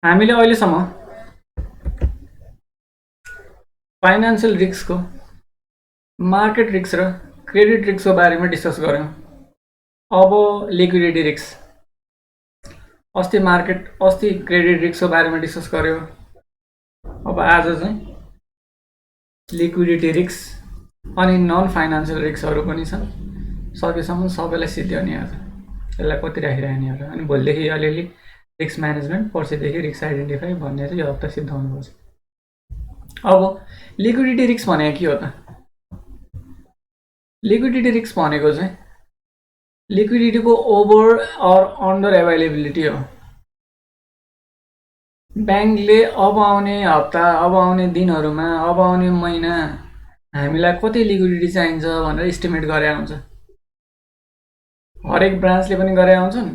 हामीले अहिलेसम्म financial रिस्कको, market risk र क्रेडिट रिस्कको बारेमा डिस्कस गऱ्यौँ। अब लिक्विडिटी रिस्क, अस्ति क्रेडिट रिस्कको बारेमा डिस्कस गऱ्यो। अब आज चाहिँ लिक्विडिटी रिस्क अनि नन फाइनान्शियल रिस्कहरू पनि छन्। सकेसम्म सबैलाई सिद्ध्याउने आज, यसलाई कति राखिरहने होला। अनि भोलिदेखि अलिअलि रिस्क म्यानेजमेन्ट, पर्सिदेखि रिस्क आइडेन्टिफाई भन्ने चाहिँ यो हप्ता सिद्धाउनुपर्छ। अब लिक्विडिटी रिस्क भनेको के हो त? लिक्विडिटी रिस्क भनेको चाहिँ लिक्विडिटीको ओभर अर अन्डर एभाइलेबिलिटी हो। ब्याङ्कले अब आउने हप्ता, अब आउने दिनहरूमा, अब आउने महिना हामीलाई कति लिक्विडिटी चाहिन्छ भनेर इस्टिमेट गरे हुन्छ। हरेक ब्रान्चले पनि गरे हुन्छन्,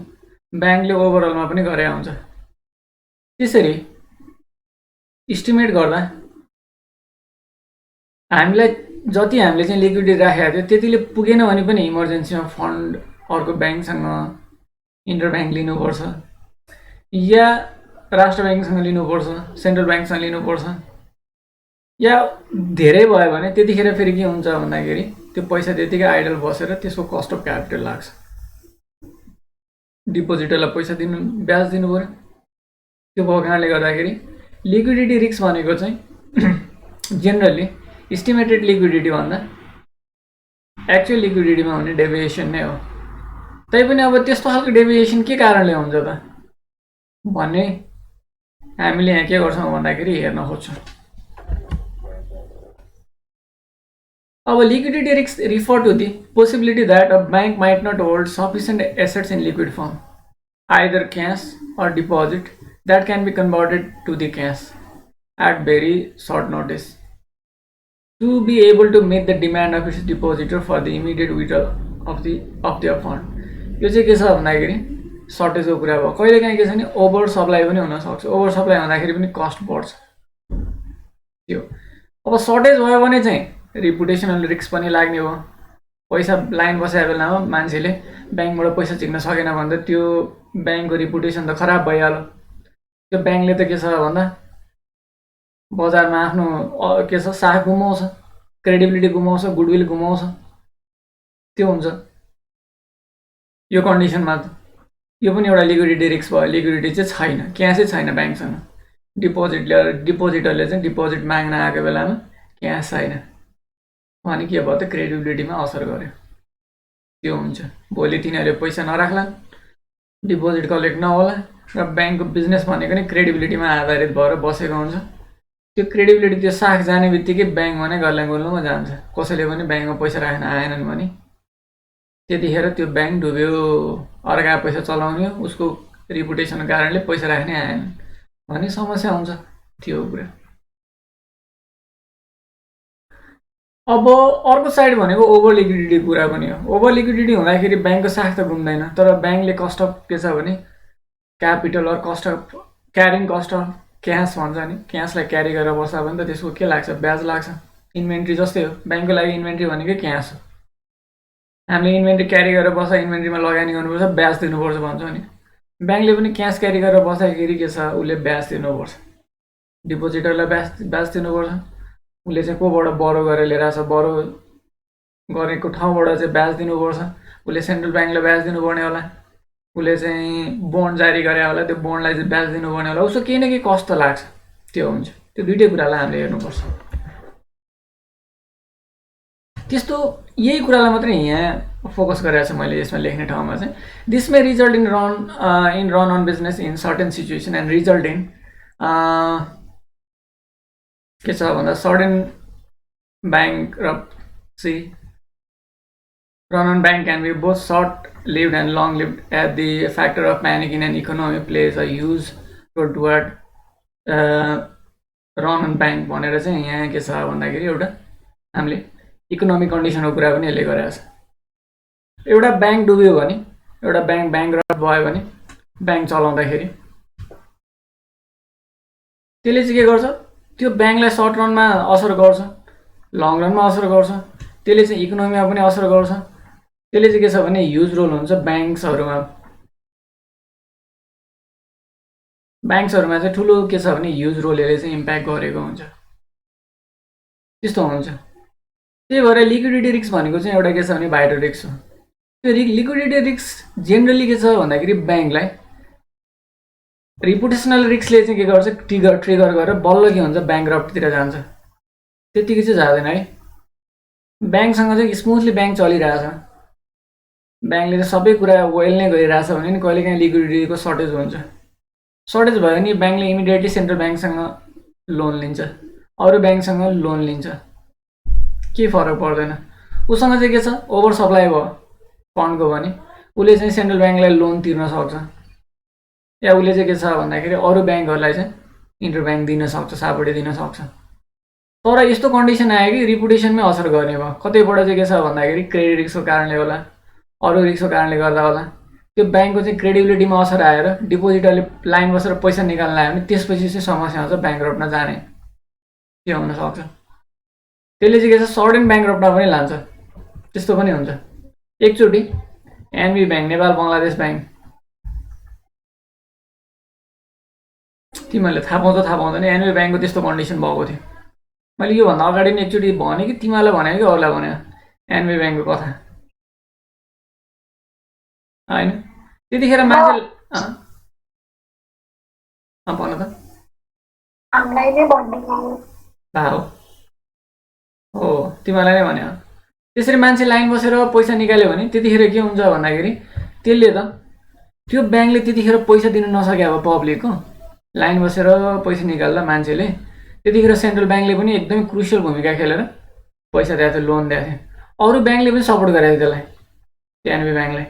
ब्याङ्कले ओभरअलमा पनि गरे हुन्छ। त्यसरी इस्टिमेट गर्दा हामीलाई जति हामीले चाहिँ लिक्विडिटी राखेको थियो त्यतिले पुगेन भने पनि इमर्जेन्सीमा फन्ड अर्को ब्याङ्कसँग इन्टरब्याङ्क लिनुपर्छ, या राष्ट्र ब्याङ्कसँग लिनुपर्छ, सेन्ट्रल ब्याङ्कसँग लिनुपर्छ, या धेरै भयो भने त्यतिखेर फेरि के हुन्छ भन्दाखेरि त्यो पैसा त्यतिकै आइडल बसेर त्यसको कस्ट अफ क्यापिटल लाग्छ। डिपोजिटरलाई पैसा दिनु, ब्याज दिनु पर्यो। त्यो भएको कारणले गर्दाखेरि लिक्विडिटी रिस्क भनेको चाहिँ जेनरली इस्टिमेटेड लिक्विडिटी भन्दा एक्चुअल लिक्विडिटीमा हुने डेभिएसन नै हो। तैपनि अब त्यस्तो खालको डेभिएसन के कारणले हुन्छ त भन्ने हामीले यहाँ के गर्छौँ भन्दाखेरि हेर्न खोज्छौँ। अब liquidity risk refer to the possibility that a bank might not hold sufficient assets in liquid form, either cash or deposit that can be converted to the cash at very short notice to be able to meet the demand of its depositor for the immediate withdrawal of their fund। यो चाहिँ के छ भन्दाखेरि सर्टेजको कुरा भयो। कहिलेकाहीँ के छ भने ओभर सप्लाई पनि हुन सक्छ। ओभर सप्लाई हुँदाखेरि पनि कस्ट बढ्छ। त्यो अब सर्टेज भयो भने चाहिँ रिपुटेसनल रिस्क पनि लाग्ने हो। पैसा लाइन बसेको बेलामा मान्छेले ब्याङ्कबाट पैसा झिक्न सकेन भने त त्यो ब्याङ्कको रिपुटेसन त खराब भइहाल्यो। त्यो ब्याङ्कले त के छ भन्दा बजारमा आफ्नो के छ साख गुमाउँछ, क्रेडिबिलिटी गुमाउँछ, गुडविल गुमाउँछ। त्यो हुन्छ यो कन्डिसनमा। यो पनि एउटा लिक्विडिटी रिस्क भयो। लिक्विडिटी चाहिँ छैन, क्यासै छैन ब्याङ्कसँग। डिपोजिटरले चाहिँ डिपोजिट माग्न आएको बेलामा क्यास छैन भने के भयो त क्रेडिबिलिटीमा असर गर्यो। त्यो हुन्छ। भोलि तिनीहरूले पैसा नराख्ला, डिपोजिट कलेक्ट नहोला र ब्याङ्कको बिजनेस भनेको नि क्रेडिबिलिटीमा आधारित भएर बसेको हुन्छ। त्यो क्रेडिबिलिटी, त्यो साख जाने बित्तिकै ब्याङ्क भने गल्लाङ्गुल्लोमा जान्छ। कसैले पनि ब्याङ्कमा पैसा राख्न आएनन् भने त्यतिखेर त्यो ब्याङ्क डुब्यो। अर्का पैसा चलाउने हो, उसको रिपुटेसनको कारणले पैसा राख्ने आएन भने समस्या हुन्छ। त्यो कुरा। अब अर्को साइड भनेको ओभर लिक्विडिटी कुरा पनि हो। ओभर लिक्विडिटी हुँदाखेरि ब्याङ्कको साख त घुम्दैन, तर ब्याङ्कले कस्ट अफ के छ भने capital or cost of carrying cost of cash भन्छ नि। क्यासलाई क्यारी गरेर बस्दा भने त त्यसको के लाग्छ? ब्याज लाग्छ। इन्भेन्ट्री जस्तै हो। ब्याङ्कको लागि इन्भेन्ट्री भनेकै क्यास हो। हामीले इन्भेन्ट्री क्यारी गरेर बस्दा इन्भेन्ट्रीमा लगानी गर्नुपर्छ, ब्याज दिनुपर्छ भन्छौँ नि। ब्याङ्कले पनि क्यास क्यारी गरेर बस्दाखेरि के छ, उसले ब्याज दिनुपर्छ। डिपोजिटरलाई ब्याज दिनुपर्छ। उसले चाहिँ कोबाट बरो गरेर लिएर आएको छ, बरो गरेको ठाउँबाट चाहिँ ब्याज दिनुपर्छ। उसले सेन्ट्रल ब्याङ्कलाई ब्याज दिनुपर्ने होला। उसले चाहिँ बोन्ड जारी गरे होला, त्यो बोन्डलाई चाहिँ ब्याज दिनुपर्ने होला। उसको केही न केही कस्ट त लाग्छ। त्यो हुन्छ। त्यो दुइटै कुरालाई हामीले हेर्नुपर्छ। त्यस्तो यही कुरालाई मात्रै यहाँ फोकस गरेको छ मैले यसमा लेख्ने ठाउँमा चाहिँ। This may result in run on business in certain situation and result in के छ भन्दा sudden bankruptcy। Run on bank can be both short-lived and long-lived, as the factor of panic in an economy plays a huge role toward run on bank भनेर चाहिँ यहाँ के छ भन्दाखेरि एउटा हामीले इकोनोमिक कन्डिसनको कुरा पनि यसले गरेको छ। एउटा ब्याङ्क डुब्यो भने, एउटा ब्याङ्क ब्याङ्क्रप्ट भयो भने ब्याङ्क चलाउँदाखेरि त्यसले चाहिँ के गर्छ? त्यो ब्याङ्कलाई सर्ट रनमा असर गर्छ, लङ रनमा असर गर्छ। त्यसले चाहिँ इकोनोमीमा पनि असर गर्छ। त्यसले चाहिँ के छ भने ह्युज रोल हुन्छ ब्याङ्क्सहरूमा। ब्याङ्क्सहरूमा चाहिँ ठुलो के छ भने ह्युज रोलले चाहिँ इम्प्याक्ट गरेको हुन्छ, त्यस्तो हुन्छ। त्यही भएर लिक्विडिटी रिस्क भनेको चाहिँ एउटा के छ भने भाइटल रिस्क हो। त्यो लिक्विडिटी रिस्क जेनरली के छ भन्दाखेरि ब्याङ्कलाई रिपुटेसनल रिस्कले चाहिँ के गर्छ, ट्रिगर गरेर बल्ल के हुन्छ, ब्याङ्क्रप्टतिर जान्छ। त्यतिकै चाहिँ जाँदैन है। ब्याङ्कसँग चाहिँ स्मुथली ब्याङ्क चलिरहेछ, ब्याङ्कले चाहिँ सबै कुरा वेल नै गरिरहेछ भने नि कहिलेकाहीँ लिक्विडिटीको सर्टेज हुन्छ। सर्टेज भयो भने ब्याङ्कले इमिडिएटली सेन्ट्रल ब्याङ्कसँग लोन लिन्छ, अरू ब्याङ्कसँग लोन लिन्छ, केही फरक पर्दैन। उसँग चाहिँ के छ, ओभर सप्लाई भयो फन्डको भने उसले चाहिँ सेन्ट्रल ब्याङ्कलाई लोन तिर्न सक्छ, या उसले चाहिँ के छ भन्दाखेरि अरू ब्याङ्कहरूलाई चाहिँ इन्टर ब्याङ्क दिन सक्छ, सापटी दिन सक्छ। तर यस्तो कन्डिसन आयो कि रिपुटेसनमै असर गर्ने भयो। कतैबाट चाहिँ के छ भन्दाखेरि क्रेडिट रिस्कको कारणले होला, अरू रिस्कको कारणले गर्दा होला, त्यो ब्याङ्कको चाहिँ क्रेडिबिलिटीमा असर आएर डिपोजिटरले लाइन बसेर पैसा निकाल्न आयो भने त्यसपछि चाहिँ समस्या आउँछ, ब्याङ्क्रप्टमा जाने के हुनसक्छ। त्यसले चाहिँ के छ, सडन ब्याङ्क्रप्टमा पनि लान्छ, त्यस्तो पनि हुन्छ। एकचोटि NB bank, Nepal Bangladesh bank, तिमीहरूले थाहा पाउँदैन, एनबी ब्याङ्कको त्यस्तो कन्डिसन भएको थियो। मैले योभन्दा अगाडि नै एकचोटि भने कि तिमीलाई भने कि अरूलाई भने एनबी ब्याङ्कको कथा होइन। त्यतिखेर मान्छे भन त हो तिमीलाई नै भने। त्यसरी मान्छे लाइन बसेर पैसा निकाल्यो भने त्यतिखेर के हुन्छ भन्दाखेरि त्यसले त त्यो ब्याङ्कले त्यतिखेर पैसा दिन नसके अब पब्लिकको लाइन बसेर पैसा निकाल्दा मान्छेले, त्यतिखेर सेन्ट्रल ब्याङ्कले पनि एकदमै क्रुसियल भूमिका खेलेर पैसा दिएको थियो, लोन दिएको थियो। अरू ब्याङ्कले पनि सपोर्ट गरेको थियो त्यसलाई, एनबी ब्याङ्कलाई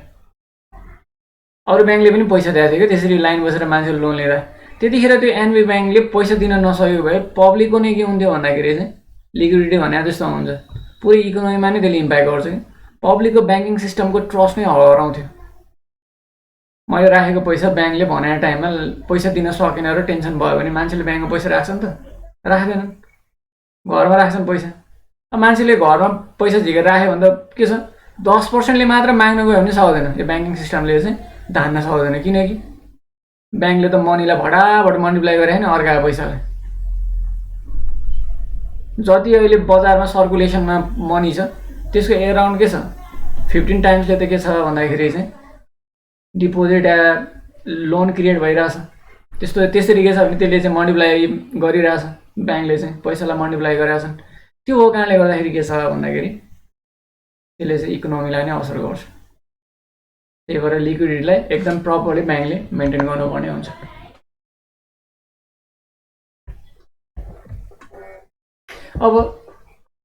अरू ब्याङ्कले पनि पैसा दिएको थियो कि त्यसरी लाइन बसेर मान्छेले लोन लिएर। त्यतिखेर त्यो एनबी ब्याङ्कले पैसा दिन नसकेको भए पब्लिकको नै के हुन्थ्यो भन्दाखेरि चाहिँ लिक्विडिटी भने जस्तो हुन्छ, पुरै इकोनोमीमा नै त्यसले इम्प्याक्ट गर्छ कि पब्लिकको ब्याङ्किङ सिस्टमको ट्रस्ट नै हराउँथ्यो। मैले राखेको पैसा ब्याङ्कले भनेको टाइममा पैसा दिन सकेन र टेन्सन भयो भने मान्छेले ब्याङ्कमा पैसा राख्छ नि त, राख्दैनन्, घरमा राख्छन् पैसा। अब मान्छेले घरमा पैसा झिकेर राख्यो भने त के छ, 10%ले मात्र माग्न गयो भने सक्दैन, यो ब्याङ्किङ सिस्टमले चाहिँ धान्न सक्दैन, किनकि ब्याङ्कले त मनीलाई भटाभट मल्टिप्लाई गरे होइन अर्काको पैसालाई। जति अहिले बजारमा सर्कुलेसनमा मनी छ त्यसको एराउन्ड के छ 15 टाइम्सले त के छ भन्दाखेरि चाहिँ डिपोजिट या लोन क्रिएट भइरहेछ। त्यसरी के छ भने त्यसले चाहिँ मल्टिप्लाई गरिरहेछ, ब्याङ्कले चाहिँ पैसालाई मल्टिप्लाई गरिरहेछन्। त्यो हो कारणले गर्दाखेरि के छ भन्दाखेरि त्यसले चाहिँ इकोनोमीलाई नै असर गर्छ। त्यही भएर लिक्विडिटीलाई एकदम प्रपरली ब्याङ्कले मेन्टेन गर्नुपर्ने हुन्छ। अब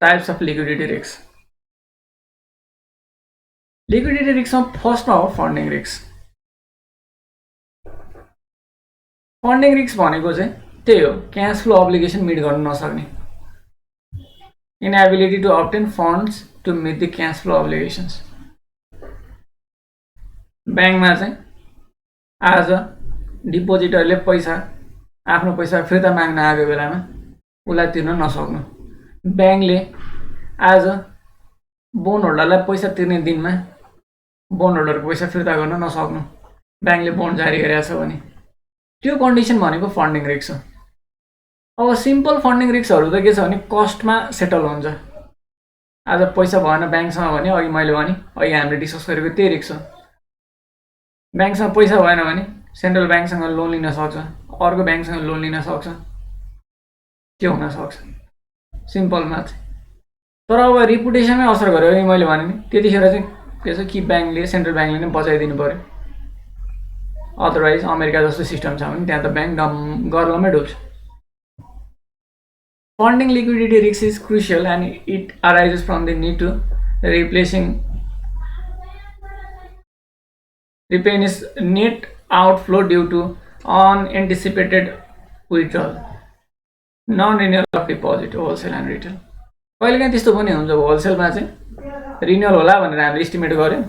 types of liquidity risk. Liquidity रिस्कमा फर्स्टमा हो फन्डिङ रिस्क। फन्डिङ रिस्क भनेको चाहिँ त्यही हो, क्यास फ्लो अब्लिगेसन मिट गर्न नसक्ने, inability to obtain funds to meet the cash flow obligations. ब्याङ्कमा चाहिँ आज डिपोजिटरले पैसा आफ्नो पैसा फिर्ता माग्न आएको बेलामा उसलाई तिर्न नसक्नु, ब्याङ्कले आज बोन्ड होल्डरलाई पैसा तिर्ने दिनमा बोन्ड होल्डरको पैसा फिर्ता गर्न नसक्नु, ब्याङ्कले बोन्ड जारी गरेको छ भने, त्यो कन्डिसन भनेको फन्डिङ रिस्क हो। अब सिम्पल फन्डिङ रिस्कहरू त के छ भने कस्टमा सेटल हुन्छ। आज पैसा भएन ब्याङ्कसँग भने अघि मैले भने अघि हामीले डिस्कस गरेको त्यही रिस्क हो। ब्याङ्कसँग पैसा भएन भने सेन्ट्रल ब्याङ्कसँग लोन लिन सक्छ, अर्को ब्याङ्कसँग लोन लिन सक्छ, के हुन सक्छ सिम्पलमा चाहिँ। तर अब रिपुटेसनमै असर गर्यो भने मैले भने नि त्यतिखेर चाहिँ के छ कि ब्याङ्कले सेन्ट्रल ब्याङ्कले नै बचाइदिनु पर्यो, अदरवाइज अमेरिका जस्तो सिस्टम छ भने त्यहाँ त ब्याङ्क गर्लमै डुब्छ। Funding liquidity risk is crucial and it arises from the need to replenish net outflow due to unanticipated withdrawal, non-renewal of deposit, wholesale and retail। कहिलेकाहीँ त्यस्तो पनि हुन्छ, होलसेलमा चाहिँ रिन्युअल होला भनेर हामीले इस्टिमेट गऱ्यौँ,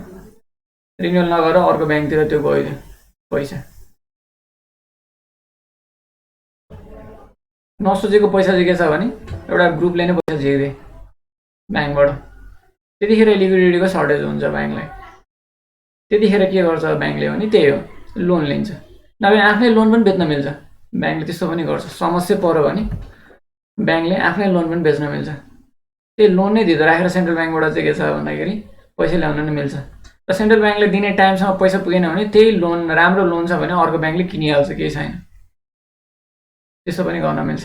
रिन्युअल नगरेर अर्को ब्याङ्कतिर त्यो गयो पैसा, नसोचेको पैसा चाहिँ के छ भने एउटा ग्रुपले नै पैसा झिक्दिए ब्याङ्कबाट, त्यतिखेर लिक्विडिटीको सर्टेज हुन्छ ब्याङ्कलाई। त्यतिखेर के गर्छ ब्याङ्कले भने त्यही हो, लोन लिन्छ, नभए आफ्नै लोन पनि बेच्न मिल्छ। ब्याङ्कले त्यस्तो पनि गर्छ। समस्या पर्यो भने ब्याङ्कले आफ्नै लोन पनि बेच्न मिल्छ। त्यही लोन नै दिँदो राखेर सेन्ट्रल ब्याङ्कबाट चाहिँ के छ भन्दाखेरि पैसा ल्याउन नै मिल्छ। र सेन्ट्रल ब्याङ्कले दिने टाइमसम्म पैसा पुगेन भने त्यही लोन राम्रो लोन छ भने अर्को ब्याङ्कले किनिहाल्छ, केही छैन। त्यसो पनि गर्न मिल्छ।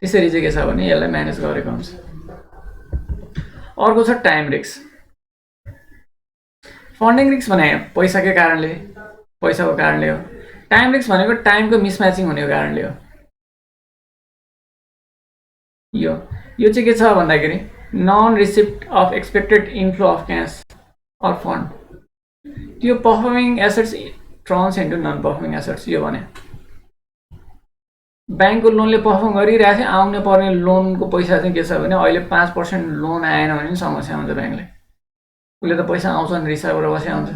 त्यसरी चाहिँ के छ भने यसलाई म्यानेज गरेको हुन्छ। अर्को छ टाइम रिस्क। फन्डिङ रिस्क भने पैसाकै कारणले, पैसाको कारणले हो। टाइम रिस्क भनेको टाइमको मिसम्याचिङ हुनेको कारणले हो। यो चाहिँ के छ भन्दाखेरि non receipt of expected inflow of cash or fund. त्यो performing assets trans into non performing assets. यो भने ब्याङ्कको लोनले पर्फर्म गरिरहेको थियो, आउने पर्ने लोनको पैसा चाहिँ के छ भने अहिले 5% लोन आएन भने समस्या हुन्छ ब्याङ्कले। उसले त पैसा आउँछ नि, रिसाएर बसी आउँछ।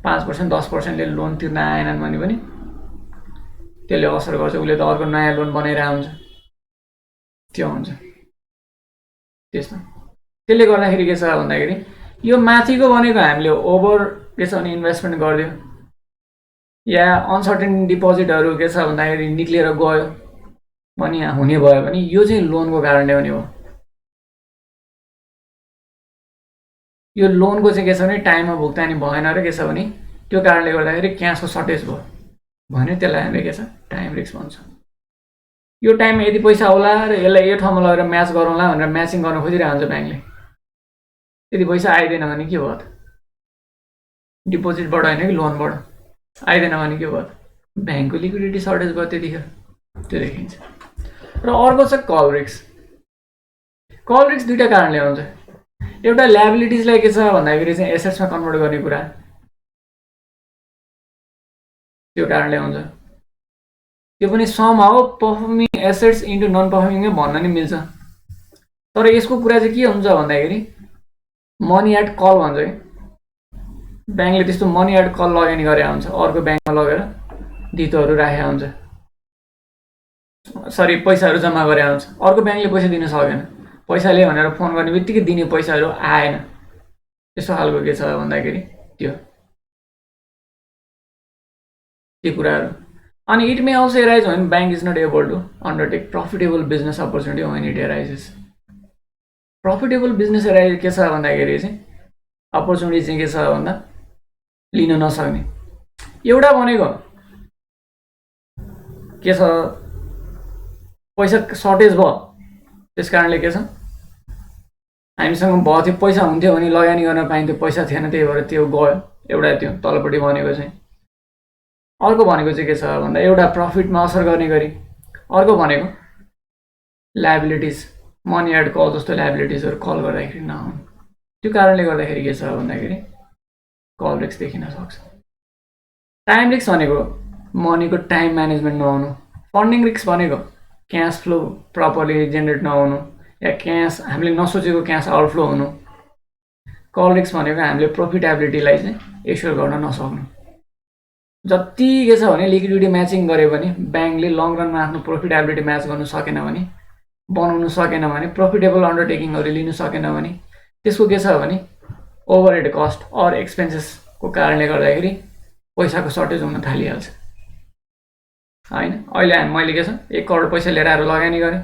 5% 10%ले लोन तिर्न आएनन् भने पनि त्यसले असर गर्छ। उसले त अर्को नयाँ लोन बनाइरहेको हुन्छ, त्यो हुन्छ त्यसमा। त्यसले गर्दाखेरि के छ भन्दाखेरि यो माथिको भनेको हामीले ओभर के छ भने इन्भेस्टमेन्ट गरिदियो या अनसर्टेन डिपोजिटहरू के छ भन्दाखेरि निक्लिएर गयो भने हुने भयो भने यो चाहिँ लोनको कारणले हुने हो। यो लोनको चाहिँ के छ भने टाइममा भुक्तानी भएन र के छ भने त्यो कारणले गर्दाखेरि क्यासको सर्टेज भयो भने त्यसलाई हामीले के छ टाइम रिस्क भन्छ। यो टाइममा यदि पैसा आउला र यसलाई यो ठाउँमा लगेर म्याच गरौँला भनेर म्याचिङ गर्न खोजिरहेको हुन्छ ब्याङ्कले। यदि पैसा आइदिएन भने के भयो त? डिपोजिटबाट होइन कि लोनबाट आइदिएन भने के भयो त? ब्याङ्कको लिक्विडिटी सर्टेज भयो त्यतिखेर, त्यो देखिन्छ। र अर्को छ कल रिस्क। कल रिस्क दुईटा कारणले हुन्छ। एउटा ल्याबिलिटिजलाई के छ भन्दाखेरि चाहिँ एसेट्समा कन्भर्ट गर्ने कुरा, त्यो कारणले हुन्छ। त्यो पनि somehow performing assets into non पर्फर्मिङै भन्न नि मिल्छ। तर यसको कुरा चाहिँ के हुन्छ भन्दाखेरि मनी एट कल भन्छ कि ब्याङ्कले त्यस्तो मनी एट कल लगानी गरेको हुन्छ, अर्को ब्याङ्कमा लगेर धितोहरू राखेको हुन्छ, सरी पैसाहरू जम्मा गरेको हुन्छ। अर्को ब्याङ्कले पैसा दिन सकेन, पैसाले भनेर फोन गर्ने बित्तिकै दिने पैसाहरू आएन, त्यस्तो खालको के छ भन्दाखेरि त्यो कुराहरू। अनि it may also arise when bank is not able to undertake profitable business opportunity when it arises। Profitable business arise के छ भन्दाखेरि चाहिँ अपर्च्युनिटी चाहिँ के छ भन्दा लिन नसक्ने। एउटा भनेको के छ पैसा सर्टेज भयो, त्यस कारणले के छ हामीसँग भएको थियो पैसा हुन्थ्यो भने लगानी गर्न पाइन्थ्यो, पैसा थिएन त्यही भएर त्यो गयो। एउटा त्यो तलपट्टि भनेको चाहिँ। अर्को भनेको चाहिँ के छ भन्दा एउटा प्रफिटमा असर गर्ने गरी, अर्को भनेको ल्याबिलिटिज मनी एड कल जस्तो ल्याबिलिटिजहरू कल गर्दाखेरि नआउनु। त्यो कारणले गर्दाखेरि के छ भन्दाखेरि कल रिस्क देखिन सक्छ। टाइम रिस्क भनेको मनीको टाइम म्यानेजमेन्ट नहुनु। फन्डिङ रिस्क भनेको क्यास फ्लो प्रपरली जेनेरेट नहुनु या क्यास हामीले नसोचेको क्यास आउटफ्लो हुनु। कल रिस्क भनेको हामीले प्रफिटेबिलिटीलाई चाहिँ एस्योर गर्न नसक्नु। जति के छ भने लिक्विडिटी म्याचिङ गऱ्यो भने ब्याङ्कले लङ रनमा आफ्नो प्रफिटेबिलिटी म्याच गर्नु सकेन भने, बनाउनु सकेन भने, प्रफिटेबल अन्डरटेकिङहरू लिनु सकेन भने त्यसको के छ भने ओभरहेड कस्ट अर एक्सपेन्सेसको कारणले गर्दाखेरि पैसाको सर्टेज हुन थालिहाल्छ हैन। अहिले मैले के छ 1 करोड पैसा लिएर आएर लगानी गरेँ,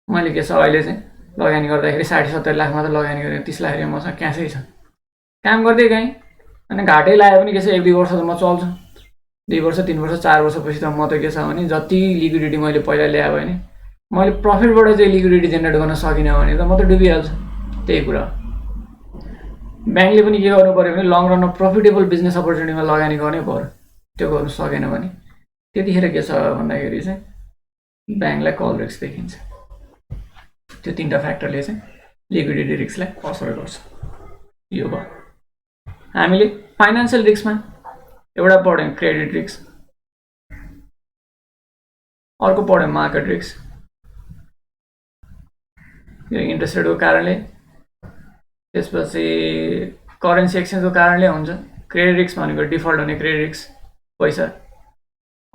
मैले के छ अहिले चाहिँ लगानी गर्दाखेरि 60-70 लाख मात्र लगानी गरेँ, 30 लाख रुपियाँ मसँग क्यासै छ। काम गर्दै गएँ अनि घाटै लाग्यो भने के छ 1-2 वर्ष त म चल्छु, 2 वर्ष 3 वर्ष 4 वर्षपछि त म त के छ भने जति लिक्विडिटी मैले पहिला ल्याए भने मैले प्रफिटबाट चाहिँ लिक्विडिटी जेनेरेट गर्न सकिनँ भने त म त डुबिहाल्छु। त्यही कुरा ब्याङ्कले पनि के गर्नु पर्यो भने लङ रनमा प्रफिटेबल बिजनेस अपर्च्युनिटीमा लगानी गर्नै पर्यो। त्यो गर्नु सकेन भने त्यतिखेर के छ भन्दाखेरि चाहिँ ब्याङ्कलाई कल रिस्क देखिन्छ। त्यो 3टा फ्याक्टरले चाहिँ लिक्विडिटी रिस्कलाई असर गर्छ। यो भयो। हामीले फाइनान्शियल रिस्कमा एउटा पढ्यौँ क्रेडिट रिस्क, अर्को पढ्यौँ मार्केट रिस्क। यो इन्ट्रेस्ट रेटको कारणले, त्यसपछि करेन्सी एक्सचेन्जको कारणले हुन्छ। क्रेडिट रिस्क भनेको डिफल्ट हुने क्रेडिट रिस्क पैसा,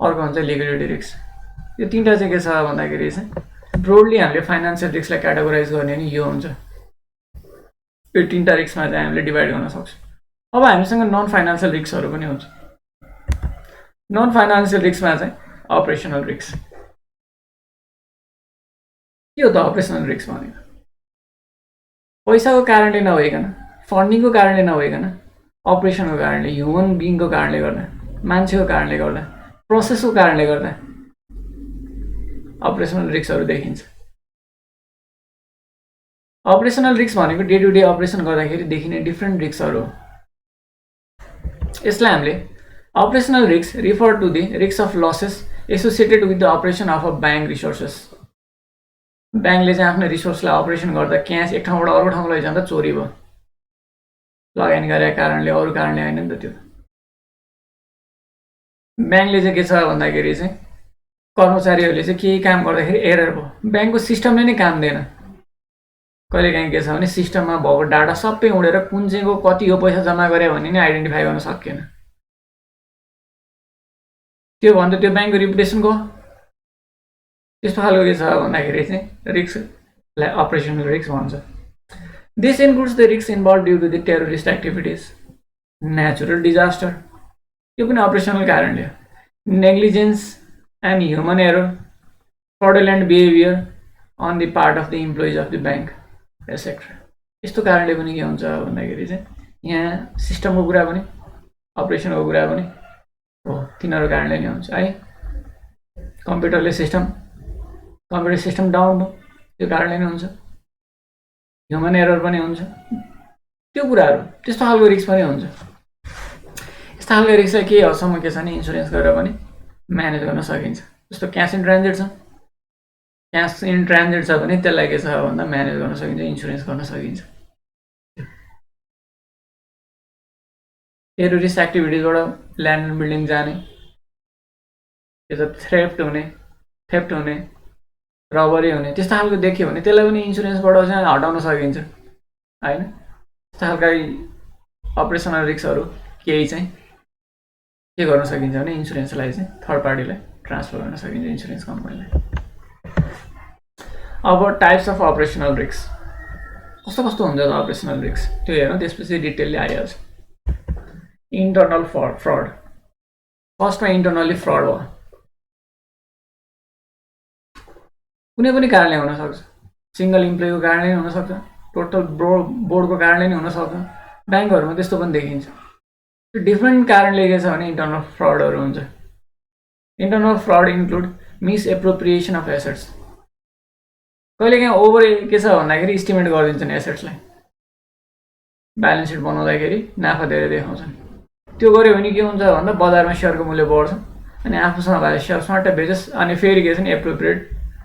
अर्को हुन्छ लिक्विडिटी रिस्क। यो 3टा चाहिँ के छ भन्दाखेरि चाहिँ ब्रोडली हामीले फाइनान्शियल रिस्कलाई क्याटेगोराइज गर्ने नि यो हुन्छ। यो 3टा रिस्कमा चाहिँ हामीले डिभाइड गर्न सक्छौँ। अब हामीसँग नन फाइनान्शियल रिस्कहरू पनि हुन्छ। नन फाइनान्सियल रिस्कमा चाहिँ अपरेसनल रिस्क के हो त अपरेसनल रिस्क भनेको पैसाको कारणले नभइकन फन्डिङको कारणले नभइकन अपरेसनको कारणले ह्युमन बिङको कारणले गर्दा मान्छेको कारणले गर्दा प्रोसेसको कारणले गर्दा अपरेसनल रिस्कहरू देखिन्छ अपरेसनल रिस्क भनेको डे टु डे अपरेसन गर्दाखेरि देखिने डिफ्रेन्ट रिस्कहरू हो यसलाई हामीले operational risk refer to the risk of losses associated with the operation of a bank resources ब्याङ्कले चाहिँ आफ्नो रिसोर्सलाई अपरेसन गर्दा क्यास एक ठाउँबाट अर्को ठाउँमा लैजाँदा चोरी भयो लगानी गरेको कारणले अरू कारणले होइन नि त त्यो ब्याङ्कले चाहिँ के छ भन्दाखेरि चाहिँ कर्मचारीहरूले चाहिँ केही काम गर्दाखेरि एरर भयो ब्याङ्कको सिस्टमले नै काम दिएन कहिलेकाहीँ के छ भने सिस्टममा भएको डाटा सबै उडेर कुन चाहिँको कति हो पैसा जम्मा गरे भन्ने नै आइडेन्टिफाई गर्न सकिएन त्यो भन्दा त्यो ब्याङ्कको रिपुटेसन गयो त्यस्तो खालको के छ भन्दाखेरि चाहिँ रिस्कलाई अपरेसनल रिस्क भन्छ this includes the risk involve due to the terrorist activities natural disaster यो पनि अपरेसनल कारणले हो negligence and human error fraudulent behaviour on the part of the employees of the bank etcetera यस्तो कारणले पनि के हुन्छ भन्दाखेरि चाहिँ यहाँ सिस्टमको कुरा पनि अपरेसनको कुरा पनि हो तिनीहरू कारणले नै हुन्छ है कम्प्युटर सिस्टम डाउन भयो त्यो कारणले नै हुन्छ ह्युमन एरर पनि हुन्छ त्यो कुराहरू त्यस्तो खालको रिस्क पनि हुन्छ यस्तो खालको रिस्कलाई केही हदसम्म के छ भने इन्सुरेन्स गरेर पनि म्यानेज गर्न सकिन्छ जस्तो क्यास इन ट्रान्जिट छ भने त्यसलाई के छ भन्दा म्यानेज गर्न सकिन्छ इन्सुरेन्स गर्न सकिन्छ टेरोरिस्ट एक्टिभिटिजबाट ल्यान्ड एन्ड बिल्डिङ जाने के छ थेफ्ट हुने रबरी हुने त्यस्तो खालको देखियो भने त्यसलाई पनि इन्सुरेन्सबाट चाहिँ हटाउन सकिन्छ होइन त्यस्तो खालका अपरेसनल रिस्कहरू केही चाहिँ के गर्न सकिन्छ भने इन्सुरेन्सलाई चाहिँ थर्ड पार्टीलाई ट्रान्सफर गर्न सकिन्छ इन्सुरेन्स कम्पनीलाई अब टाइप्स अफ अपरेसनल रिस्क कस्तो हुन्छ त अपरेसनल रिस्क त्यो हेरौँ त्यसपछि डिटेलली आइहाल्छ इन्टर्नल फ्रड फर्स्टमा इन्टर्नल्ली फ्रड भयो कुनै पनि कारणले हुनसक्छ सिङ्गल इम्प्लोइको कारणले नै हुनसक्छ टोटल बोर्डको कारणले नै हुनसक्छ ब्याङ्कहरूमा त्यस्तो पनि देखिन्छ त्यो डिफ्रेन्ट कारणले के छ भने इन्टर्नल फ्रडहरू हुन्छ internal fraud include misappropriation of assets कहिलेकाहीँ ओभर के छ भन्दाखेरि इस्टिमेट गरिदिन्छन् एसेट्सलाई ब्यालेन्स सिट बनाउँदाखेरि नाफा धेरै देखाउँछन् त्यो गऱ्यो भने के हुन्छ भन्दा बजारमा सेयरको मूल्य बढ्छ अनि आफूसँग भएको सेयर स्वाटै बेचोस् अनि फेरि के छ नि एप्रोप्रिएट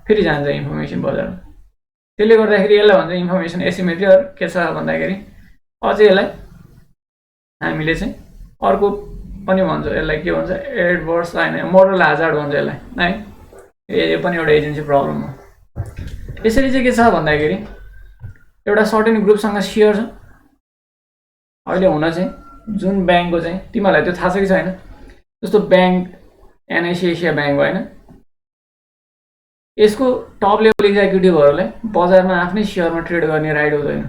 फेरि जान्छ इन्फर्मेसन बजारमा त्यसले गर्दाखेरि यसलाई भन्छ इन्फर्मेसन एसिमेट्री के छ भन्दाखेरि अझै यसलाई हामीले चाहिँ अर्को पनि भन्छ यसलाई के भन्छ एडभर्स होइन मोरल हाजार्ड भन्छ यसलाई है यो पनि एउटा एजेन्सी प्रब्लम हो यसरी चाहिँ के छ भन्दाखेरि एउटा सर्टेन ग्रुपसँग सेयर छ अहिले हुन चाहिँ जुन ब्याङ्कको चाहिँ तिमीहरूलाई त्यो थाहा छ कि छैन जस्तो ब्याङ्क एनआइसिआइसिआई ब्याङ्क होइन यसको टप लेभल एक्जिक्युटिभहरूलाई बजारमा आफ्नै सेयरमा ट्रेड गर्ने राइट हुँदैन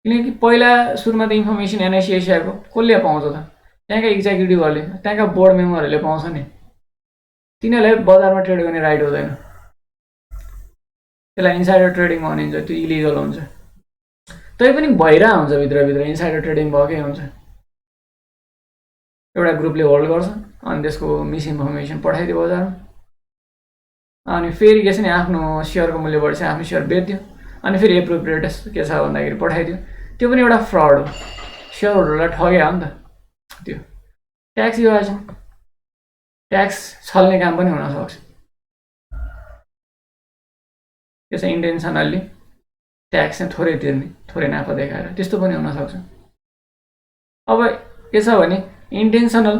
किनकि पहिला सुरुमा त इन्फर्मेसन एनआइसिआइसिआईको कसले पाउँछ त त्यहाँका एक्जिक्युटिभहरूले त्यहाँका बोर्ड मेम्बरहरूले पाउँछ नि तिनीहरूलाई बजारमा ट्रेड गर्ने राइट हुँदैन त्यसलाई इन्साइडर ट्रेडिङ भनिन्छ त्यो इलिगल हुन्छ तैपनि भइरहेको हुन्छ भित्रभित्र इन्साइडर ट्रेडिङ भएकै हुन्छ एउटा ग्रुपले होल्ड गर्छ अनि त्यसको मिसइन्फर्मेसन पठाइदियो बजारमा अनि फेरि के छ नि आफ्नो सेयरको मूल्य बढ्छ आफ्नो सेयर बेच्दियो अनि फेरि एप्रोप्रिएट के छ भन्दाखेरि पठाइदियो त्यो पनि एउटा फ्रड हो सेयर होल्डरलाई ठग्यो नि त त्यो ट्याक्स इभाजन ट्याक्स छल्ने काम पनि हुनसक्छ त्यसै इन्टेन्सनल्ली ट्याक्स चाहिँ थोरै तिर्ने थोरै नाफा देखाएर त्यस्तो पनि हुनसक्छ अब के छ भने intentional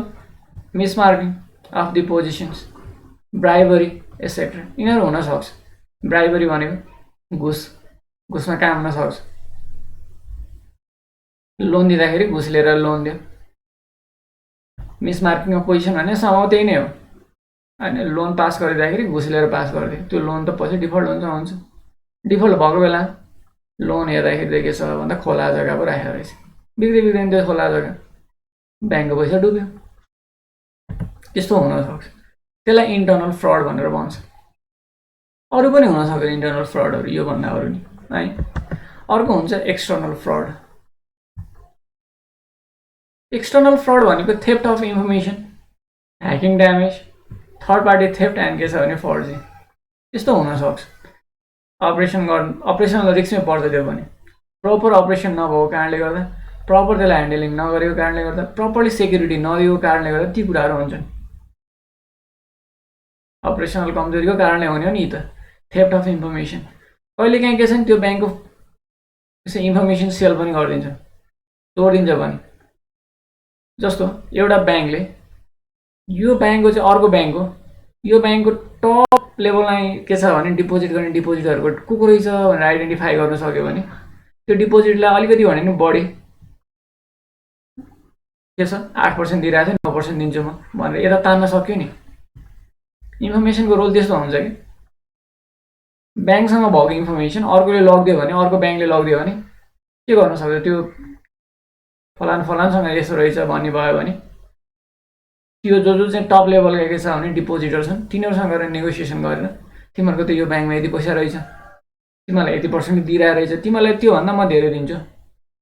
mismarking of the positions bribery etcetera यिनीहरू हुनसक्छ ब्राइबरी भनेको घुसमा काम हुनसक्छ लोन दिँदाखेरि घुस लिएर लोन दियो मिसमार्किङ अफ पोजिसन भने समाउ त्यही नै हो होइन लोन पास गरिदिँदाखेरि घुस लिएर पास गरिदियो त्यो लोन त पछि डिफल्ट हुन्छ डिफल्ट भएको बेला लोन हेर्दाखेरि के छ भन्दा खोला जग्गा पो राखेको रहेछ बिग्रिँदैन त्यो खोला जग्गा ब्याङ्कको पैसा डुब्यो त्यस्तो हुन सक्छ, त्यसलाई इन्टर्नल फ्रड भनेर भन्छ। अरू पनि हुन सक्छ इन्टर्नल फ्रडहरू, यो भन्दा अरू नि है। अर्को हुन्छ एक्सटर्नल फ्रड। एक्सटर्नल फ्रड भनेको theft of information, hacking damage, third party theft and के छ भने फर्जी, त्यस्तो हुनसक्छ। अपरेसनल रिस्कमै पर्छ त्यो पनि। प्रपर अपरेसन नभएको कारणले गर्दा, प्रपर त्यसलाई ह्यान्डलिङ नगरेको कारणले गर्दा, प्रपरली सेक्युरिटी नदिएको कारणले गर्दा ती कुराहरू हुन्छन्। अपरेसनल कमजोरीको कारणले हुने हो नि त, थेफ्ट अफ इन्फर्मेसन। कहिले काहीँ के छ नि त्यो ब्याङ्कको इन्फर्मेसन सेल पनि गरिदिन्छ, तोडिदिन्छ पनि। जस्तो एउटा ब्याङ्कले यो ब्याङ्कको चाहिँ अर्को ब्याङ्क हो, यो ब्याङ्कको टप लेभललाई के छ भने डिपोजिट गर्ने डिपोजिटरहरूको को रहेछ भनेर आइडेन्टिफाई गर्न सक्यो भने त्यो डिपोजिटलाई अलिकति भने नि बढी के छ 8% दिइरहेको थियो 9% दिन्छु म भनेर यता तान्न सक्यो नि। इन्फर्मेसनको रोल त्यस्तो हुन्छ कि ब्याङ्कसँग भएको इन्फर्मेसन अर्कोले लगिदियो भने, अर्को ब्याङ्कले लगिदियो भने के गर्न सक्छ, त्यो फलानसँग यसो रहेछ भन्ने भयो भने त्यो जो चाहिँ टप लेभलका के छ भने डिपोजिटर छन् तिनीहरूसँग गएर नेगोसिएसन गरेर तिमीहरूको त यो ब्याङ्कमा यति पैसा रहेछ, तिमीलाई यति % दिइरहेको रहेछ, तिमीलाई त्योभन्दा म धेरै दिन्छु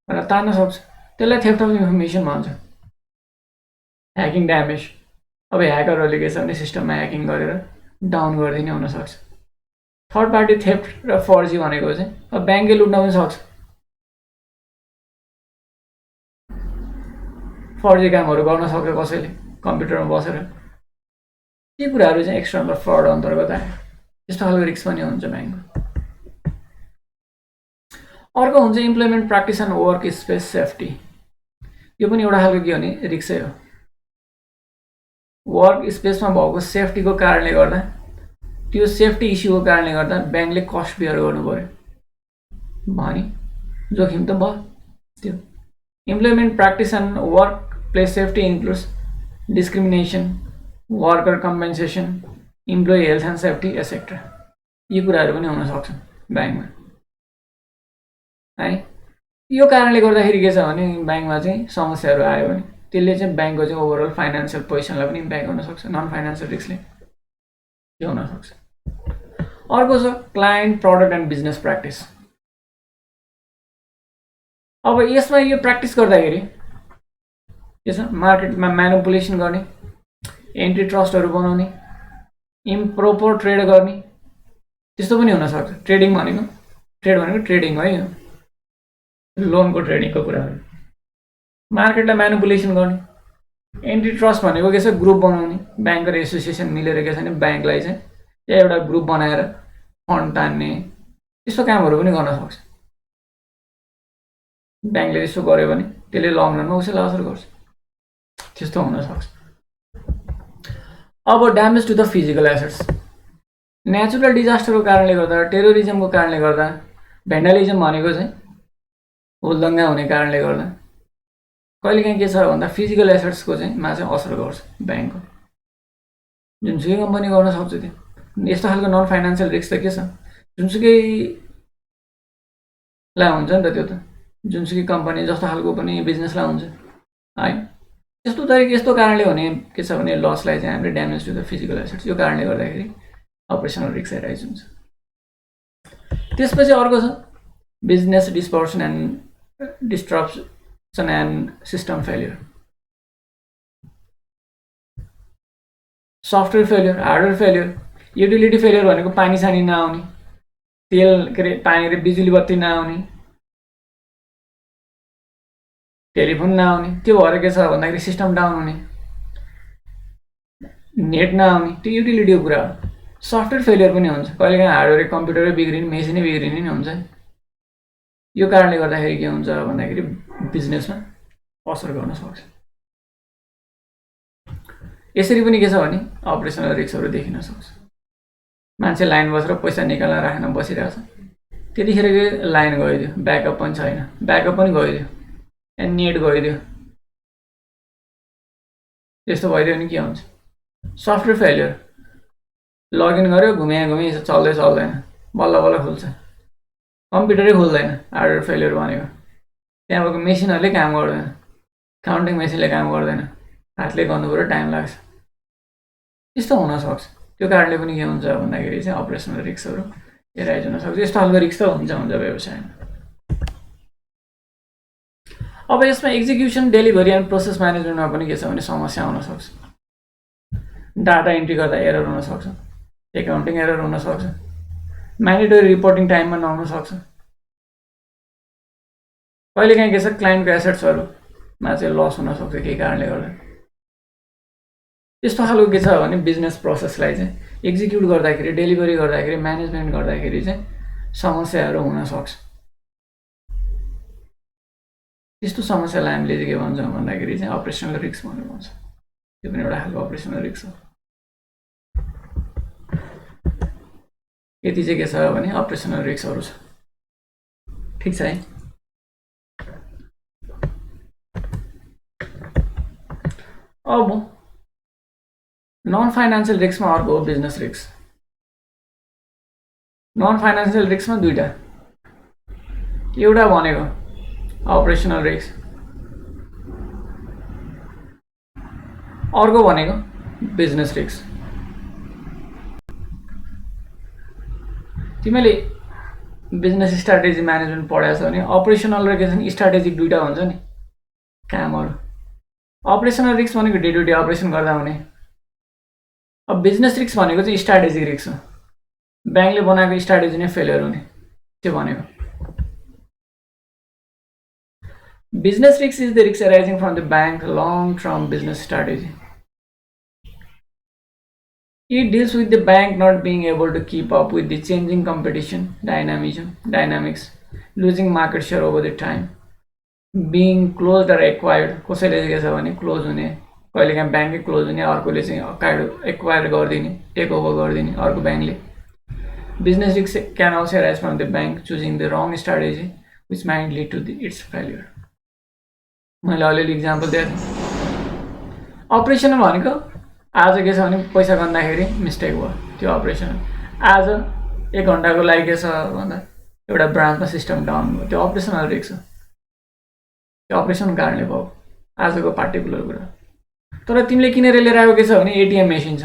भनेर तान्न सक्छ। त्यसलाई थेफ्ट अफ इन्फर्मेसन भन्छ। ह्याकिङ ड्यामेज, अब ह्याकरहरूले के छ भने सिस्टममा ह्याकिङ गरेर डाउन गरिदिने हुनसक्छ। थर्ड पार्टी थेफ्ट र फर्जी भनेको चाहिँ अब ब्याङ्कले लुट्न पनि सक्छ, फर्जी कामहरू गर्न सक्छ कसैले कम्प्युटरमा बसेर। ती कुराहरू चाहिँ एक्सटर्नल फ्रड अन्तर्गत आयो। त्यस्तो खालको रिस्क पनि हुन्छ ब्याङ्कको। अर्को हुन्छ employment practice and work space safety. यो पनि एउटा खालको के हो भने रिस्कै हो। वर्क स्पेसमा भएको सेफ्टीको कारणले गर्दा, त्यो सेफ्टी इस्युको कारणले गर्दा ब्याङ्कले कस्ट बियर गर्नु पर्यो भने जोखिम त भयो त्यो। Employment practice and work place safety includes discrimination, worker compensation, employee health and safety etcetera. यी कुराहरू पनि हुन सक्छन् ब्याङ्कमा है। यो कारणले गर्दाखेरि के छ भने ब्याङ्कमा चाहिँ समस्याहरू आयो भने त्यसले चाहिँ ब्याङ्कको चाहिँ ओभरअल फाइनेन्सियल पोजिसनलाई पनि इम्प्याक्ट गर्न सक्छ, नन फाइनेन्सियल रिस्कले के हुन सक्छ। अर्को छ client product and business practice. अब यसमा यो प्र्याक्टिस गर्दाखेरि के छ, मार्केटमा म्यानिपुलेसन गर्ने, एन्टी ट्रस्टहरू बनाउने, इम्प्रोपर ट्रेड गर्ने, त्यस्तो पनि हुनसक्छ। ट्रेडिङ भनेको ट्रेडिङ है, लोनको ट्रेडिङको कुराहरू। मार्केटलाई म्यानिपुलेसन गर्ने, एन्टी ट्रस्ट भनेको के छ, ग्रुप बनाउने, ब्याङ्कर एसोसिएसन मिलेर के छ भने ब्याङ्कलाई चाहिँ एउटा ग्रुप बनाएर फन्ड तान्ने, त्यस्तो कामहरू पनि गर्न सक्छ। ब्याङ्कले त्यसो गर्यो भने त्यसले लङ रनमा उसैलाई असर गर्छ, त्यस्तो हुन सक्छ। अब damage to the physical assets. Natural डिजास्टरको कारणले गर्दा, टेरोरिजमको कारणले गर्दा, भ्यान्डलिजम भनेको चाहिँ हुलदङ्गा हुने कारणले गर्दा कहिलेकाहीँ के छ भन्दा फिजिकल एसेट्सको चाहिँ मा चाहिँ असर गर्छ ब्याङ्कको। जुनसुकै कम्पनी गर्न सक्छ त्यो। यस्तो खालको नन फाइनेन्सियल रिस्क त के छ, जुनसुकैलाई हुन्छ नि त, त्यो त जुनसुकै कम्पनी जस्तो खालको पनि बिजनेसलाई हुन्छ है। यस्तो कारणले हुने के छ भने लसलाई चाहिँ हामीले damage to the physical assets, यो कारणले गर्दाखेरि अपरेसनल रिस्क राइज हुन्छ। त्यसपछि अर्को छ business dispersion and system failure. Software failure, hardware failure, utility failure भनेको पानी सानी नआउने, तेल के अरे पानी र बिजुली बत्ती नआउने, टेलिफोन नआउने, त्यो भएर के छ भन्दाखेरि सिस्टम डाउन हुने, नेट नआउने, त्यो युटिलिटीको कुरा हो। सफ्टवेयर फेलियर पनि हुन्छ, कहिलेकाहीँ हार्डवेयर कम्प्युटरै बिग्रिने, मेसिनै बिग्रिने नि हुन्छ। यो कारणले गर्दाखेरि के हुन्छ भन्दाखेरि बिजनेसमा असर गर्न सक्छ। यसरी पनि के छ भने अपरेसनल रिस्कहरू देखिन सक्छ। मान्छे लाइन बसेर पैसा निकालेर राख्न बसिरहेछ, त्यतिखेर लाइन गइदियो, ब्याकअप पनि छैन, ब्याकअप पनि गइदियो, नेट गइदियो, त्यस्तो भइदियो भने के हुन्छ, सफ्टवेयर फेलियर। लगइन गर्यो, घुमे चल्दैन, बल्ल बल्ल खुल्छ, कम्प्युटरै खुल्दैन। हार्डवेयर फेलियर भनेको त्यहाँ भएको मेसिनहरूले काम गर्दैन, काउन्टिङ मेसिनले काम गर्दैन, हातले गर्नु पऱ्यो, टाइम लाग्छ। त्यस्तो हुन सक्छ। त्यो कारणले पनि के हुन्छ भन्दाखेरि चाहिँ अपरेसनल रिस्कहरू एराइज हुन सक्छ। यस्तो खालको रिस्क त हुन्छ व्यवसायमा। अब यसमा एक्जिक्युसन, डेलिभरी एन्ड प्रोसेस म्यानेजमेन्टमा पनि के छ भने समस्या आउन सक्छ। डाटा इन्ट्री गर्दा एरर हुन सक्छ, एकाउन्टिङ एरर हुन सक्छ, म्यान्डेटरी रिपोर्टिङ टाइममा नहुन सक्छ। कहिलेकाहीँ के छ क्लाइन्टको एसेट्सहरूमा चाहिँ लस हुन सक्छ केही कारणले गर्दा। त्यस्तो खालको के छ भने बिजनेस प्रोसेसलाई चाहिँ एक्जिक्युट गर्दाखेरि, डेलिभरी गर्दाखेरि, म्यानेजमेन्ट गर्दाखेरि चाहिँ समस्याहरू हुन सक्छ। त्यस्तो समस्यालाई हामीले चाहिँ के भन्छौँ भन्दाखेरि चाहिँ अपरेसनल रिस्क भनेर भन्छ। त्यो पनि एउटा खालको अपरेसनल रिस्क हो। यति चाहिँ के छ भने अपरेसनल रिस्कहरू छ। ठिक छ है। अब नन फाइनेन्शियल रिस्कमा अर्को हो बिजनेस रिस्क। नन फाइनेन्शियल रिस्कमा दुईटा, एउटा भनेको अपरेसनल रिस्क, अर्को भनेको बिजनेस रिस्क। तिमीले बिजनेस स्ट्राटेजी म्यानेजमेन्ट पढाएको छ भने अपरेसनल र के छ नि स्ट्राटेजिक दुईटा हुन्छ नि कामहरू। अपरेसनल रिस्क भनेको डे टु डे अपरेसन गर्दा हुने। अब बिजनेस रिस्क भनेको चाहिँ स्ट्राटेजिक रिस्क हो, ब्याङ्कले बनाएको स्ट्राटेजी नै फेलियर हुने त्यो भनेको। Business risk is the risk arising from the bank long-term business strategy. It deals with the bank not being able to keep up with the changing competition dynamics, losing market share over the time, being closed or acquired. कसैले के छ भने close हुने, कहिलेकाहीँ ब्याङ्कै close हुने, अर्कोले चाहिँ acquire गरिदिने, टेक ओभर गरिदिने अर्को ब्याङ्कले। Business risk can also arise from the bank choosing the wrong strategy which might lead to its failure. मैले अलिअलि इक्जाम्पल दिएको थिएँ। अपरेसन भनेको आज के छ भने पैसा गन्दाखेरि मिस्टेक भयो, त्यो अपरेसन। आज 1 घन्टाको लागि के छ भन्दा एउटा ब्रान्चमा सिस्टम डाउन भयो, त्यो अपरेसनल रिस्क हो। त्यो अपरेसनको कारणले भयो आजको पार्टिकुलर कुरा। तर तिमीले किनेर लिएर आएको के छ भने एटिएम मेसिन छ।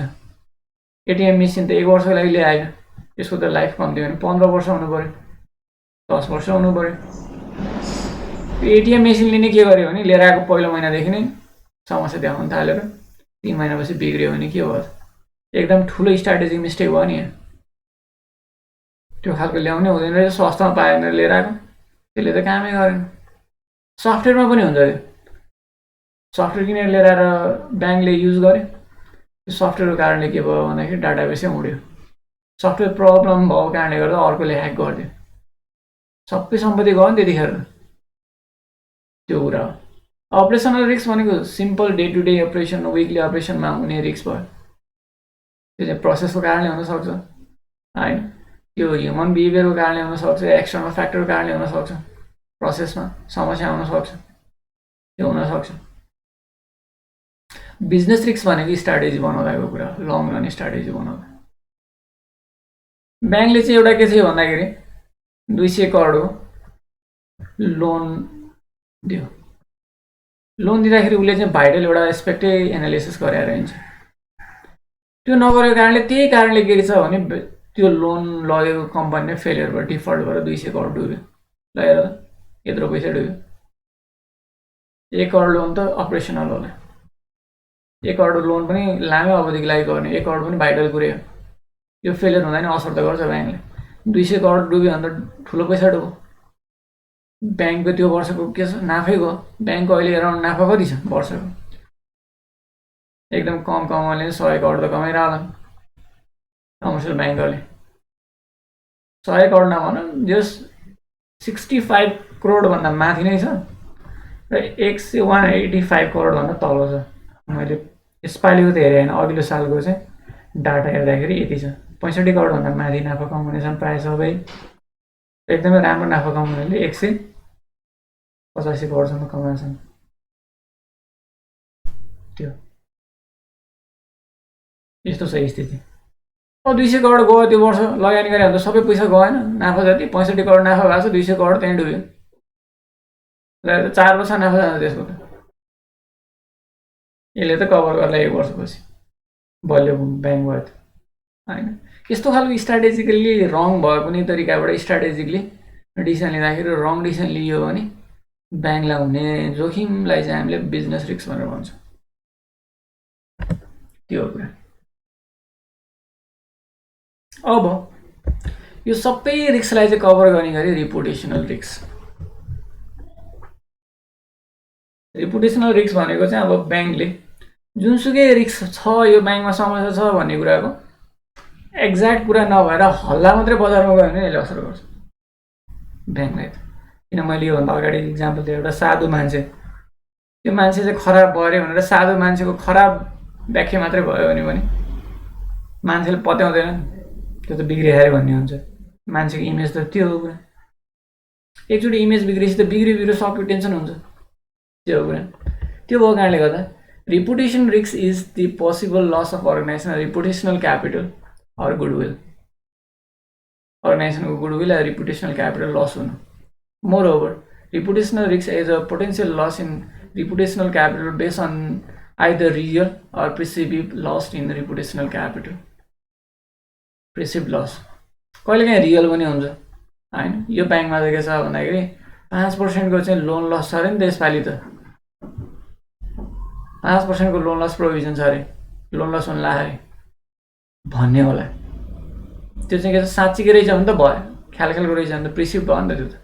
एटिएम मेसिन त 1 वर्षको लागि ल्याएन, यसको त लाइफ कम्ती भने 15 वर्ष हुनु पऱ्यो, 10 वर्ष हुनु पऱ्यो। त्यो एटिएम मेसिन लिने के गर्यो भने लिएर आएको पहिलो महिनादेखि नै समस्या देखाउन थालेर 3 महिनापछि बिग्रियो भने के भयो? एकदम ठुलो स्ट्राटेजिक मिस्टेक भयो नि। त्यो खालको ल्याउनै हुँदैन रहेछ, सस्तामा पाएन लिएर आएको, त्यसले त कामै गरेन। सफ्टवेयरमा पनि हुन्छ त्यो। सफ्टवेयर किनेर लिएर आएर ब्याङ्कले युज गर्यो, त्यो सफ्टवेयरको कारणले के भयो भन्दाखेरि डाटाबेसै उड्यो। सफ्टवेयर प्रब्लम भएको कारणले गर्दा अर्कोले ह्याक गरिदियो, सबै सम्पत्ति गयो नि त्यतिखेर। त्यो कुरा हो। अपरेसनल रिस्क भनेको simple day to day operation, weekly अपरेसनमा हुने रिस्क भयो। त्यो चाहिँ प्रोसेसको कारणले हुनसक्छ होइन, त्यो ह्युमन बिहेभियरको कारणले हुनसक्छ, एक्सटर्नल फ्याक्टरको कारणले हुनसक्छ, प्रोसेसमा समस्या आउनसक्छ, त्यो हुनसक्छ। बिजनेस रिस्क भनेको स्ट्राटेजी बनाउँदाको कुरा, लङ रन स्ट्राटेजी बनाउँदा। ब्याङ्कले चाहिँ एउटा के थियो भन्दाखेरि 200 करोडको लोन दियो। लोन दिँदाखेरि उसले चाहिँ भाइटल एउटा एस्पेक्टै एनालिसिस गरेर हिँड्छ। त्यो नगरेको कारणले, त्यही कारणले के छ भने त्यो लोन लगेको कम्पनी नै फेलियर भयो, डिफल्ट भएर 200 करोड डुब्यो। ल हेर यत्रो पैसा डुब्यो। 1 करोड लोन त अपरेसनल होला, 1 करोड लोन पनि लामै अवधिको लागि गर्ने, 1 करोड पनि भाइटल कुर्यो। यो फेलियर हुँदा नि असर त गर्छ ब्याङ्कले। 200 करोड डुब्यो भने त ठुलो पैसा डुब्यो। ब्याङ्कको त्यो वर्षको के छ नाफै गयो। ब्याङ्कको अहिले अराउन्ड नाफा कति छ वर्षको? एकदम कम कमाउने 100 करोड त कमाइरह होला कमर्सियल ब्याङ्कले। 100 करोड नभनौँ, जस 65 करोडभन्दा माथि नै छ र 185 करोडभन्दा तल छ। मैले यसपालिको त हेरेँ होइन, अघिल्लो सालको चाहिँ डाटा हेर्दाखेरि यति छ। 65 करोडभन्दा माथि नाफा कमाउने छन् प्रायः सबै। एकदमै राम्रो नाफा कमाउनेले 185 करोडसम्म कमाएछन्। त्यो यस्तो छ स्थिति। अब 200 करोड गयो त्यो वर्ष लगानी गरे भने त सबै पैसा गएन, नाफा जति 65 करोड नाफा भएको छ, 200 करोड त्यहीँ डुब्यो। ल 4 वर्ष नाफा जान्छ त्यसको त, यसले त कभर गर्ला 1 वर्षपछि। बलियो ब्याङ्क भयो त होइन। यस्तो खालको स्ट्राटेजिकली रङ भयो कुनै तरिकाबाट स्ट्राटेजिकली डिसिसन लिँदाखेरि रङ डिसिसन लियो भने ब्याङ्कलाई हुने जोखिमलाई चाहिँ हामीले बिजनेस रिस्क भनेर भन्छौँ। त्यो हो कुरा। अब यो सबै रिस्कलाई चाहिँ कभर गर्ने गरी रिपुटेसनल रिस्क। रिपुटेसनल रिस्क भनेको चाहिँ अब ब्याङ्कले जुनसुकै रिस्क छ यो ब्याङ्कमा समस्या छ भन्ने कुराको एक्ज्याक्ट कुरा नभएर हल्ला मात्रै बजारमा गयो भने यसले असर गर्छ ब्याङ्कलाई। किन मैले योभन्दा अगाडि इक्जाम्पल दिएँ, एउटा साधु मान्छे, त्यो मान्छे चाहिँ खराब भयो अरे भनेर साधु मान्छेको खराब व्याख्या मात्रै भयो भने मान्छेले पत्याउँदैन, त्यो त बिग्रियो अरे भन्ने हुन्छ। मान्छेको इमेज त त्यो हो कुरा। एकचोटि इमेज बिग्रेपछि त बिग्रियो सक्यो, टेन्सन हुन्छ। त्यो हो कुरा। त्यो भएको कारणले गर्दा reputation risk is the possible loss of organisation reputational capital or goodwill. अर्गनाइजेसनको गुडविल या रिपुटेसनल क्यापिटल लस हुनु। Moreover reputational risk is a potential loss in reputational capital based on either real or perceived loss in reputational capital. Perceived loss कहिलेकाहीँ real पनि हुन्छ हैन। यो ब्याङ्कमा चाहिँ के छ भन्दाखेरि 5% को चाहिँ लोन लस छ अरे नि त यसपालि त 5% को लोन लस प्रोभिजन छ अरे, लोन लस हुन लाग्यो अरे भन्ने होला। त्यो चाहिँ के छ साँच्चीकै रहेछ भने त भयो, ख्यालको रहेछ भने त प्रिसिभ भयो नि त त्यो त।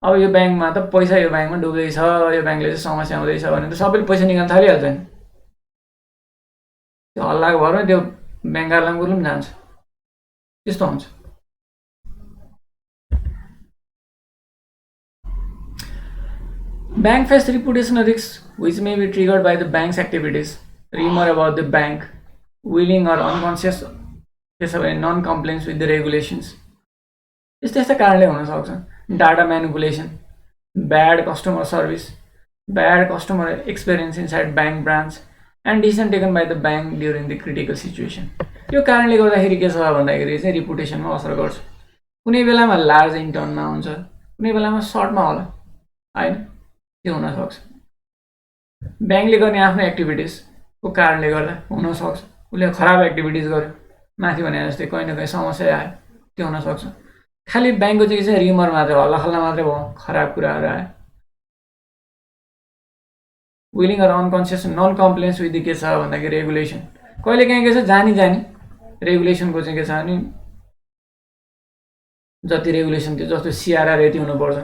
अब यो ब्याङ्कमा त पैसा यो ब्याङ्कमा डुब्दैछ, यो ब्याङ्कले चाहिँ समस्या आउँदैछ भने त सबैले पैसा निकाल्न थालिहाल्छ नि। त्यो हल्लाको भरमा त्यो ब्याङ्करलाई पनि जान्छ, त्यस्तो हुन्छ। Bank face reputational risks which may be triggered by the bank's activities, rumor about the bank, willing or unconscious non-compliance with the regulations. यस्ता कारणले हुन सक्छ। Data manipulation, bad customer service, bad customer experience inside bank branch and decision taken by the bank during the critical situation. यो कारणले गर्दाखेरि के छ भन्दाखेरि चाहिँ रिपुटेसनमा असर गर्छ। कुनै बेलामा लार्ज इन्टर्नमा हुन्छ, कुनै बेलामा सर्टमा होला हैन, त्यो हुन सक्छ। ब्याङ्कले गर्ने आफ्नो एक्टिभिटिजको कारणले गर्दा हुन सक्छ उसले खराब एक्टिभिटिज गर्यो, माथि भने जस्तै कहीँ न कहीँ समस्या आयो, त्यो हुन सक्छ। खालि ब्याङ्कको चाहिँ रिमर मात्रै हल्ला खल्ला मात्रै भयो, खराब कुराहरू आयो। Willing or unconscious non compliance with के छ भन्दाखेरि रेगुलेसन, कहिले काहीँ के छ जानी रेगुलेसनको चाहिँ के छ भने जति रेगुलेसन थियो जस्तो सिआरआर यति हुनुपर्छ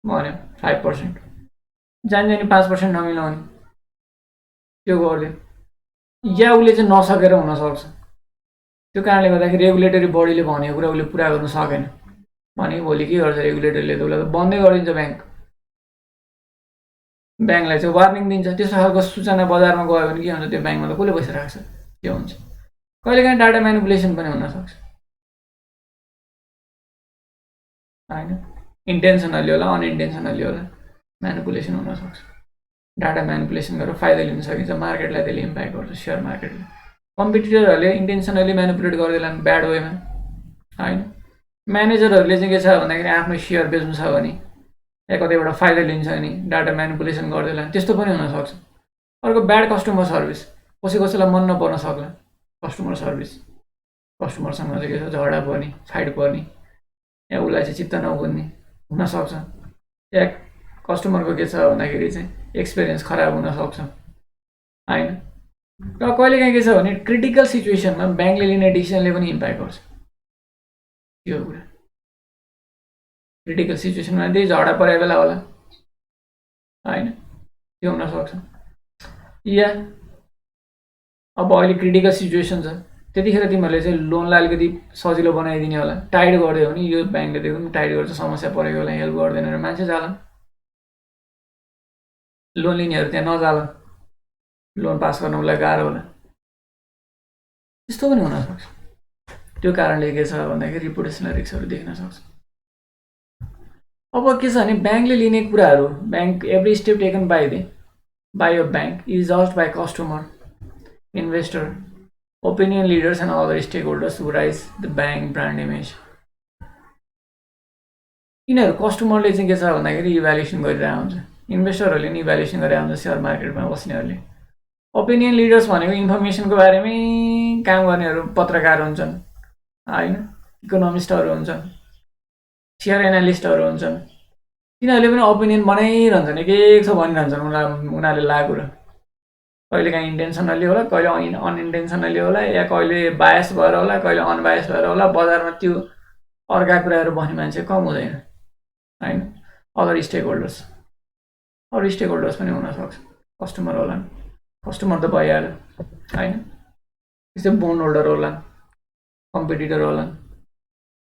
भन्यो 5%, जानी 5% नमिलाउने त्यो गरिदियो, या उसले चाहिँ नसकेर हुनसक्छ। त्यो कारणले गर्दाखेरि रेगुलेटरी बडीले भनेको कुरा उसले पुरा गर्न सकेन भने भोलि के गर्छ रेगुलेटरले त उसलाई बन्दै गरिदिन्छ ब्याङ्कलाई चाहिँ वार्निङ दिन्छ। त्यस्तो खालको सूचना बजारमा गयो भने के हुन्छ त्यो ब्याङ्कमा त कसले पैसा राख्छ, त्यो हुन्छ। कहिलेकाहीँ डाटा म्यानिपुलेसन पनि हुनसक्छ हैन, इन्टेन्सनली होला अनइन्टेन्सनली होला म्यानिपुलेसन हुनसक्छ। डाटा म्यानिपुलेसन गरेर फाइदा लिन सकिन्छ, मार्केटलाई त्यसले इम्प्याक्ट गर्छ, सेयर मार्केटले। कम्पिटिटरहरूले इन्टेन्सनली म्यानिपुलेट गर्दैनन् ब्याड वेमा हैन। म्यानेजरहरूले चाहिँ के छ भन्दाखेरि आफ्नो सेयर बेच्नु छ भने या कतैबाट फाइदा लिन्छ भने डाटा म्यानिपुलेसन गर्दैनन्, त्यस्तो पनि हुनसक्छ। अर्को ब्याड कस्टमर सर्भिस, कसैलाई मन नपर्न सक्ला कस्टमर सर्भिस, कस्टमरसँग चाहिँ के छ झगडा पर्ने, फाइट पर्ने, या उसलाई चाहिँ चित्त नबुझ्ने हुनसक्छ। या कस्टमरको के छ भन्दाखेरि चाहिँ एक्सपिरियन्स खराब हुनसक्छ हैन। र कहिलेकाहीँ के छ भने क्रिटिकल सिचुएसनमा ब्याङ्कले लिने डिसिसनले पनि इम्प्याक्ट गर्छ। यो कुरा क्रिटिकल सिचुएसनमा त्यही झगडा परेको बेला होला हैन, त्यो हुनसक्छ। या अब अहिले क्रिटिकल सिचुएसन छ, त्यतिखेर तिमीहरूले चाहिँ लोनलाई अलिकति सजिलो बनाइदिने होला, टाइट गरिदियो भने यो ब्याङ्कले देखौँ टाइट गर्छ, समस्या परेको बेला हेल्प गर्दैन र मान्छे जाला, लोन लिनेहरू त्यहाँ नजाला, लोन पास गर्न उसलाई गाह्रो होला, त्यस्तो पनि हुनसक्छ। त्यो कारणले के छ भन्दाखेरि रिपुटेसनल रिस्कहरू देख्न सक्छ। अब के छ भने ब्याङ्कले लिने कुराहरू, bank every step taken by a bank is judged by customer, investor, opinion leaders and other stakeholders who rise the bank brand image. यिनीहरू कस्टमरले चाहिँ के छ भन्दाखेरि इभ्यालुएसन गरिरहेको हुन्छ, इन्भेस्टरहरूले नि इभ्यालुएसन गरिरहेको हुन्छ, सेयर मार्केटमा बस्नेहरूले, ओपिनियन लिडर्स भनेको इन्फर्मेसनको बारेमै काम गर्नेहरू पत्रकार हुन्छन् होइन, इकोनोमिस्टहरू हुन्छन्, सेयर एनालिस्टहरू हुन्छन्। तिनीहरूले पनि ओपिनियन बनाइरहन्छन्, एक एक छ भनिरहन्छन् उनीहरूले लागु र कहिले काहीँ इन्टेन्सनली होला, कहिले अनइन्टेन्सनली होला, या कहिले बायस भएर होला, कहिले अनबायस भएर होला। बजारमा त्यो अर्का कुराहरू भन्ने मान्छे कम हुँदैन होइन। अदर स्टेक होल्डर्स पनि हुनसक्छ, कस्टमर होला, कस्टमर त भइहाल्यो होइन। त्यस्तै बोन्ड होल्डर होला, कम्पिटिटर होला।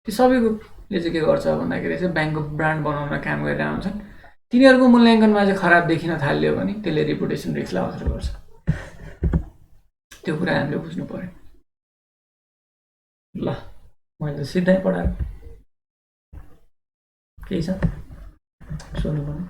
त्यो सबैले चाहिँ के गर्छ भन्दाखेरि चाहिँ ब्याङ्कको ब्रान्ड बनाउन काम गरिरहेको हुन्छन्। तिनीहरूको मूल्याङ्कनमा चाहिँ खराब देखिन थाल्यो भने त्यसले रिपुटेसन रिस्कलाई असर गर्छ। त्यो कुरा हामीले बुझ्नु पर्यो। ल मैले सिधै पढाएँ, केही छ सोध्नु पर्ने?